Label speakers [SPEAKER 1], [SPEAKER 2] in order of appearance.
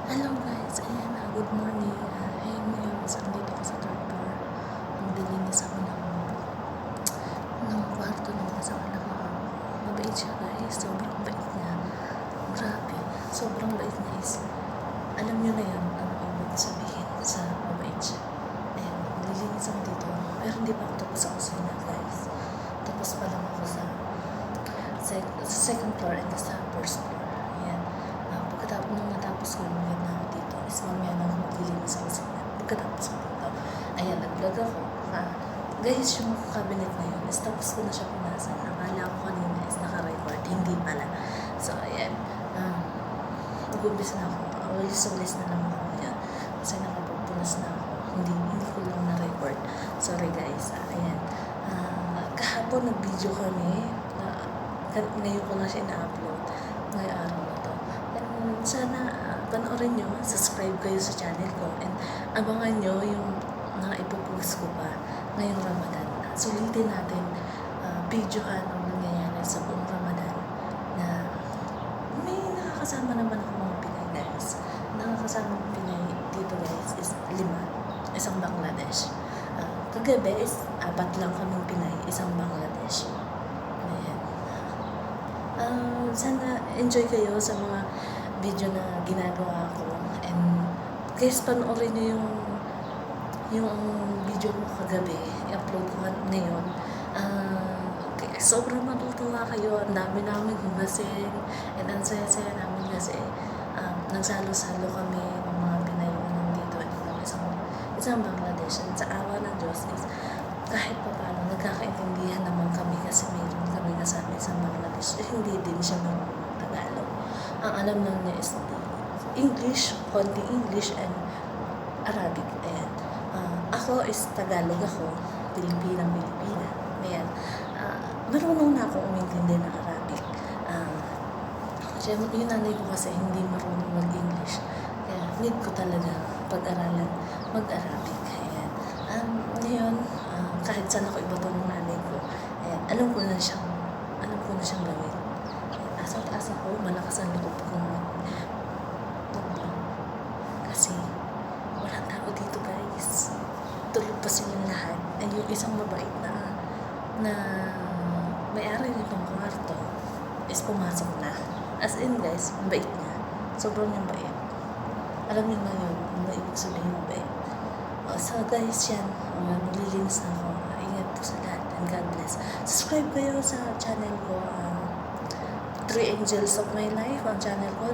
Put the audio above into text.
[SPEAKER 1] Hello guys, ayan good morning. Ngayon, dito ako sa third floor. Maglilinis ako ng kwarto ng asawa ko. Mabait siya guys, sobrang bait niya. Grabe, sobrang bait niya is, alam niyo na yan, ano ibig sabihin sa mabait siya. Ayan, maglilinis ako dito. Pero hindi pa ako tapos sa kusina guys. Tapos pa lang ako sa second floor and sa first floor. Ayan. Nung natapos ko yung na dito, is mamaya na ako maglilinis ako sa pagkatapos ko dito. Ayan, nag-vlog ako. Guys, yung cabinet na yun, is tapos ko na siya pinasa. Akala ko kanina is naka-record, hindi pala. So, ayan. Nag-umpisa na ako. Ulis na lang ako ngayon. Kasi nakapagpunas na ako. Hindi ko lang na-record. Sorry guys. Ayan. Kahapon nag-video kami. Ngayon ko na siya na-upload. Ngayong araw na to. Sana panoorin nyo, subscribe kayo sa channel ko, and abangan nyo yung mga ipopost ko pa ngayong Ramadan. Sulitin natin, videohan ang nangyayari sa buong Ramadan na may nakakasama naman ako mga Pinay guys. Nakakasama ng Pinay dito guys is 5, isang Bangladesh. Kagabi is 4 lang kaming Pinay, isang Bangladesh. Ayan. Sana enjoy kayo sa mga video na ginagawa ko, and guys, panoorin nyo yung video ko kagabi, i-upload ko ngayon. Sobrang matutuwa kayo, ang dami namin humasin, and ang saya-saya namin kasi nagsalo-salo kami ng mga Pinay na nandito, and isang Bangladesh, and sa awa ng Diyos is kahit pa paano nagkakaintindihan naman kami kasi mayroon kami kasama sa Bangladesh, hindi din siya marunong Tagalog. Ang alam lang niya is English, konti English and Arabic. Ayan. Ako is Tagalog ako, Pilipina. Ayan. Marunong na ako umintindi ng Arabic. Yung nanay ko kasi hindi marunong mag-English. Kaya need ko talaga pag-aralan mag-Arabic. Ayan. Ngayon, kahit saan ako ibato ng nanay ko, ayan, alam ko na siyang gawin. Asa ko, malakas ang loob kong mag-vlog. Kasi, walang tao dito guys. Tulog pa silang lahat. And yung isang mabait na may-ari nitong kwarto is pumasok na. As in guys, mabait niya. Sobrang yung bait. Alam niyo na yun, ano ibig sabihin mabait. So guys, yan. Maglilinis na ako. Ingat po sa lahat. And God bless. Subscribe kayo sa channel ko. 3 Angels of My Life ang channel ko.